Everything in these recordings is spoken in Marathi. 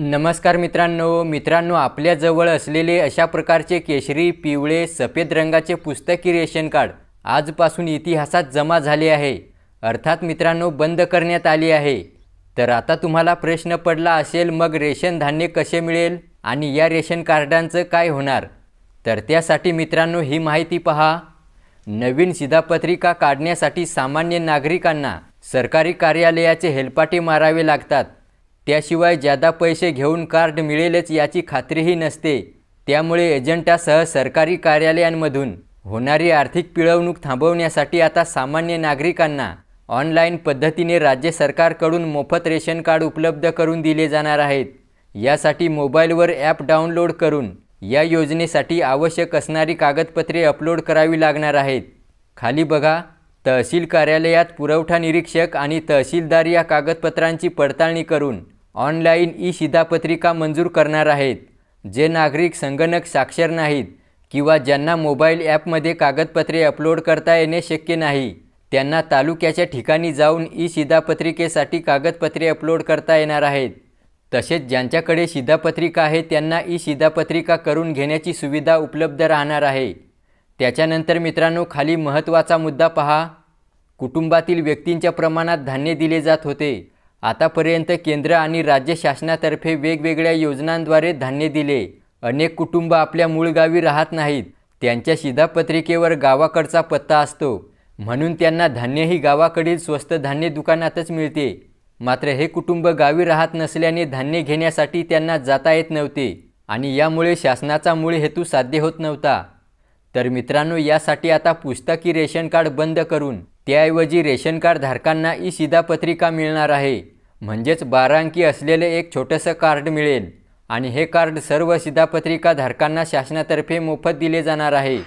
नमस्कार मित्रांनो आपल्याजवळ असलेले अशा प्रकारचे केशरी, पिवळे, सफेद रंगाचे पुस्तकी रेशन कार्ड आजपासून इतिहासात जमा झाले आहे। अर्थात मित्रांनो बंद करण्यात आले आहे। तर आता तुम्हाला प्रश्न पडला असेल मग रेशन धान्य कसे मिळेल आणि या रेशन कार्डांचं काय होणार? तर त्यासाठी मित्रांनो ही माहिती पहा। नवीन शिधापत्रिका काढण्यासाठी सामान्य नागरिकांना सरकारी कार्यालयाचे हेलपाटे मारावे लागतात। त्याशिवाय जादा पैसे घेऊन कार्ड मिळेलच याची खात्रीही नसते। त्यामुळे एजंटासह सरकारी कार्यालयांमधून होणारी आर्थिक पिळवणूक थांबवण्यासाठी आता सामान्य नागरिकांना ऑनलाईन पद्धतीने राज्य सरकारकडून मोफत रेशन कार्ड उपलब्ध करून दिले जाणार आहेत। यासाठी मोबाईलवर ॲप डाउनलोड करून या योजनेसाठी आवश्यक असणारी कागदपत्रे अपलोड करावी लागणार आहेत। खाली बघा, तहसील कार्यालयात पुरवठा निरीक्षक आणि तहसीलदार या कागदपत्रांची पडताळणी करून ऑनलाईन शिधापत्रिका मंजूर करणार आहेत। जे नागरिक संगणक साक्षर नाहीत किंवा ज्यांना मोबाईल ॲपमध्ये कागदपत्रे अपलोड करता येणे शक्य नाही, त्यांना तालुक्याच्या ठिकाणी जाऊन शिधापत्रिकेसाठी कागदपत्रे अपलोड करता येणार आहेत। तसेच ज्यांच्याकडे शिधापत्रिका आहे त्यांना शिधापत्रिका करून घेण्याची सुविधा उपलब्ध राहणार आहे। त्याच्यानंतर मित्रांनो खाली महत्त्वाचा मुद्दा पहा। कुटुंबातील व्यक्तींच्या प्रमाणात धान्य दिले जात होते। आतापर्यंत केंद्र आणि राज्य शासनातर्फे वेगवेगळ्या योजनांद्वारे धान्य दिले। अनेक कुटुंब आपल्या मूळ गावी राहत नाहीत, त्यांच्या शिधापत्रिकेवर गावाकडचा पत्ता असतो, म्हणून त्यांना धान्यही गावाकडील स्वस्त धान्य दुकानातच मिळते। मात्र हे कुटुंब गावी राहत नसल्याने धान्य घेण्यासाठी त्यांना जाता येत नव्हते आणि यामुळे शासनाचा मूळ हेतू साध्य होत नव्हता। तर मित्रांनो यासाठी आता पुस्तकी रेशन कार्ड बंद करून त्याऐवजी रेशन कार्ड धारकांना शिधापत्रिका मिळणार आहे। म्हणजेच 12 अंकी असलेले एक छोटंसं कार्ड मिळेल आणि हे कार्ड सर्व शिधापत्रिका धारकांना शासनातर्फे मोफत दिले जाणार आहे।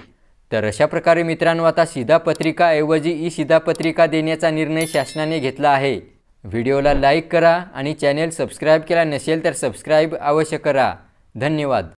तर अशा प्रकारे मित्रांनो आता शिधापत्रिका ऐवजी शिधापत्रिका देण्याचा निर्णय शासनाने घेतला आहे। व्हिडिओला लाईक करा आणि चॅनेल सबस्क्राईब केला नसेल तर सबस्क्राईब अवश्य करा। धन्यवाद।